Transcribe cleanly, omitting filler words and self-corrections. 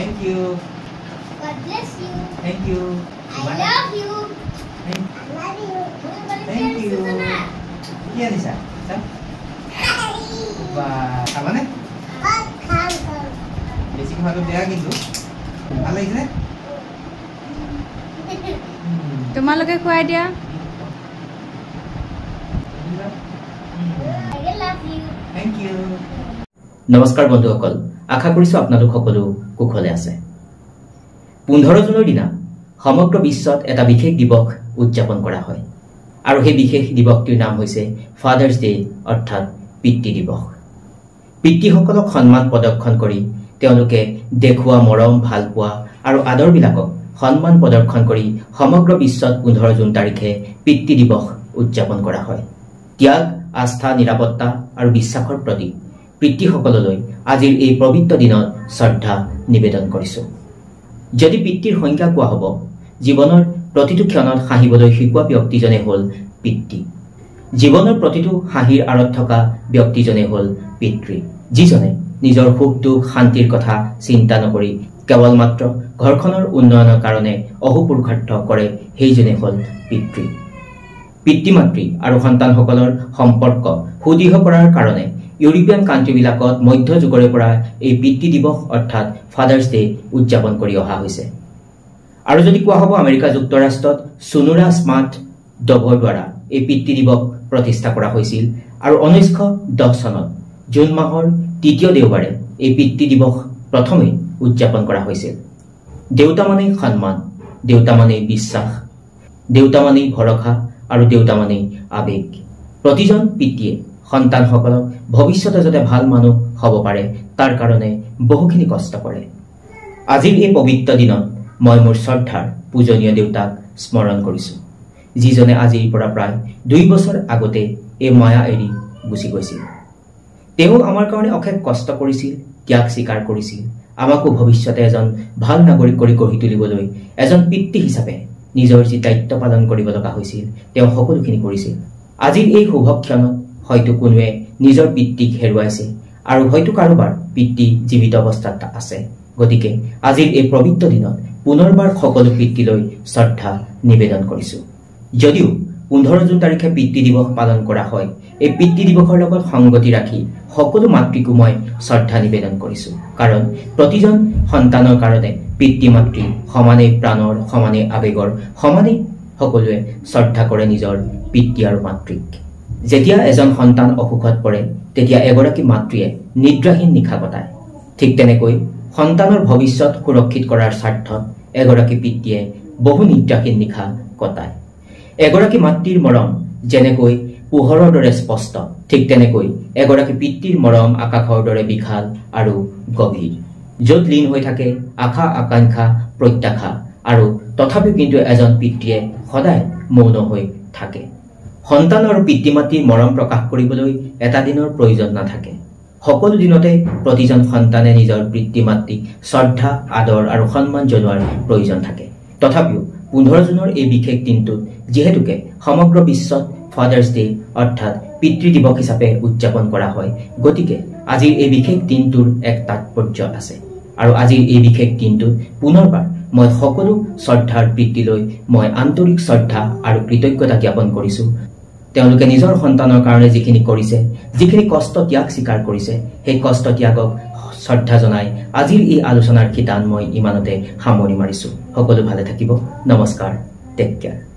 Thank you. God bless you. Thank you. I love you. Thank I love you. Thank you. কি আনিছা বা খাবানে বেছি খোৱাটো বেয়া কিন্তু ভাল লাগিছে তোমালোকে খুৱাই দিয়া I love you. Thank you. নমস্কাৰ বন্ধুসকল আশা কৰিছো আপোনালোক সকলো কুশলে আছে 15 জুনৰ দিনা সমগ্ৰ বিশ্বত এটা বিশেষ দিৱস উদযাপন কৰা হয় আৰু সেই বিশেষ দিৱসটিৰ নাম হৈছে ফাদাৰ্স ডে অৰ্থাৎ পিতৃ দিৱস পিতৃসকলক সন্মান প্ৰদৰ্শন কৰি তেওঁলোকে দেখুৱা মৰম ভাল পোৱা আৰু আদৰবিলাকক সন্মান প্ৰদৰ্শন কৰি সমগ্ৰ বিশ্বত 15 জুন তাৰিখে পিতৃ দিৱস উদযাপন কৰা হয় ত্যাগ আস্থা নিৰাপত্তা আৰু বিশ্বাসৰ প্ৰতি পিতৃসকললৈ আজিৰ এই পবিত্ৰ দিনত শ্ৰদ্ধা নিবেদন কৰিছো যদি পিতৃৰ সংজ্ঞা কোৱা হ'ব জীৱনৰ প্ৰতিটো ক্ষণত হাঁহিবলৈ শিকোৱা ব্যক্তিজনে হ'ল পিতৃ জীৱনৰ প্ৰতিটো হাঁহিৰ আঁৰত থকা ব্যক্তিজনে হ'ল পিতৃ যিজনে নিজৰ সুখ দুখ শান্তিৰ কথা চিন্তা নকৰি কেৱল মাত্ৰ ঘৰখনৰ উন্নয়নৰ কাৰণে অহোপুৰুষাৰ্থ কৰে সেইজনে হ'ল পিতৃ পিতৃ মাতৃ আৰু সন্তানসকলৰ সম্পৰ্ক সুদৃঢ় কৰাৰ কাৰণে ইউৰোপিয়ান কাণ্ট্ৰিবিলাকত মধ্যযুগৰে পৰা এই পিতৃ দিৱস অৰ্থাৎ ফাদাৰ্স ডে উদযাপন কৰি অহা হৈছে আৰু যদি কোৱা হ'ব আমেৰিকা যুক্তৰাষ্ট্ৰত সোনোৰা স্মাৰ্ট ডভৰ দ্বাৰা এই পিতৃ দিৱস প্ৰতিষ্ঠা কৰা হৈছিল আৰু 1910 চনত জুন মাহৰ তৃতীয় দেওবাৰে এই পিতৃ দিৱস প্ৰথমে উদযাপন কৰা হৈছিল দেউতা মানে সন্মান দেউতা মানে বিশ্বাস দেউতা মানে ভৰসা আৰু দেউতা মানে আবেগ প্ৰতিজন পিতৃয়ে সন্তানসকলক ভৱিষ্যতে যাতে ভাল মানুহ হ'ব পাৰে তাৰ কাৰণে বহুখিনি কষ্ট কৰে আজিৰ এই পবিত্ৰ দিনত মই মোৰ শ্ৰদ্ধাৰ পূজনীয় দেউতাক স্মৰণ কৰিছো যিজনে আজিৰ পৰা প্ৰায় 2 বছৰ আগতে এই মায়া এৰি গুচি গৈছিল তেওঁ আমাৰ কাৰণে অশেষ কষ্ট কৰিছিল ত্যাগ স্বীকাৰ কৰিছিল আমাকো ভৱিষ্যতে এজন ভাল নাগৰিক কৰি গঢ়ি তুলিবলৈ এজন পিতৃ হিচাপে নিজৰ যি দায়িত্ব পালন কৰিব লগা হৈছিল তেওঁ সকলোখিনি কৰিছিল আজিৰ এই শুভ ক্ষণত হয়তো কোনোৱে নিজৰ পিতৃক হেৰুৱাইছে আৰু হয়তো কাৰোবাৰ পিতৃ জীৱিত অৱস্থাত আছে গতিকে আজিৰ এই পবিত্ৰ দিনত পুনৰবাৰ সকলো পিতৃলৈ শ্ৰদ্ধা নিবেদন কৰিছো যদিও 15 জুন তাৰিখে পিতৃ দিৱস পালন কৰা হয় এই পিতৃ দিৱসৰ লগত সংগতি ৰাখি সকলো মাতৃকো মই শ্ৰদ্ধা নিবেদন কৰিছো কাৰণ প্ৰতিজন সন্তানৰ কাৰণে পিতৃ মাতৃ সমানে প্ৰাণৰ সমানে আবেগৰ সমানে সকলোৱে শ্ৰদ্ধা কৰে নিজৰ পিতৃ আৰু মাতৃক যেতিয়া এজন সন্তান অসুখত পৰে তেতিয়া এগৰাকী মাতৃয়ে নিদ্ৰাহীন নিশা কটায় ঠিক তেনেকৈ সন্তানৰ ভৱিষ্যত সুৰক্ষিত কৰাৰ স্বাৰ্থত এগৰাকী পিতৃয়ে বহু নিদ্ৰাহীন নিশা কটায় এগৰাকী মাতৃৰ মৰম যেনেকৈ পোহৰৰ দৰে স্পষ্ট ঠিক তেনেকৈ এগৰাকী পিতৃৰ মৰম আকাশৰ দৰে বিশাল আৰু গভীৰ য'ত লীন হৈ থাকে আশা আকাংক্ষা প্ৰত্যাশা আৰু তথাপিও কিন্তু এজন পিতৃয়ে সদায় মৌন হৈ থাকে সন্তান আৰু পিতৃ মাতৃৰ মৰম প্ৰকাশ কৰিবলৈ এটা দিনৰ প্ৰয়োজন নাথাকে সকলো দিনতে প্ৰতিজন সন্তানে নিজৰ পিতৃ মাতৃক শ্ৰদ্ধা আদৰ আৰু সন্মান জনোৱাৰ প্ৰয়োজন থাকে তথাপিও 15 জুনৰ এই বিশেষ দিনটোত যেহেতুকে সমগ্ৰ বিশ্বত ফাদাৰ্স ডে অৰ্থাৎ পিতৃ দিৱস হিচাপে উদযাপন কৰা হয় গতিকে আজিৰ এই বিশেষ দিনটোৰ এক তাৎপৰ্য আছে আৰু আজিৰ এই বিশেষ দিনটোত পুনৰবাৰ মই সকলো শ্ৰদ্ধাৰ পিতৃলৈ মই আন্তৰিক শ্ৰদ্ধা আৰু কৃতজ্ঞতা জ্ঞাপন কৰিছো তেওঁলোকে নিজৰ সন্তানৰ কাৰণে যিখিনি কৰিছে যিখিনি কষ্ট ত্যাগ স্বীকাৰ কৰিছে সেই কষ্ট ত্যাগক শ্ৰদ্ধা জনাই আজিৰ এই আলোচনাৰ খিতান মই ইমানতে সামৰি মাৰিছো সকলো ভালে থাকিব নমস্কাৰ টেক কেয়াৰ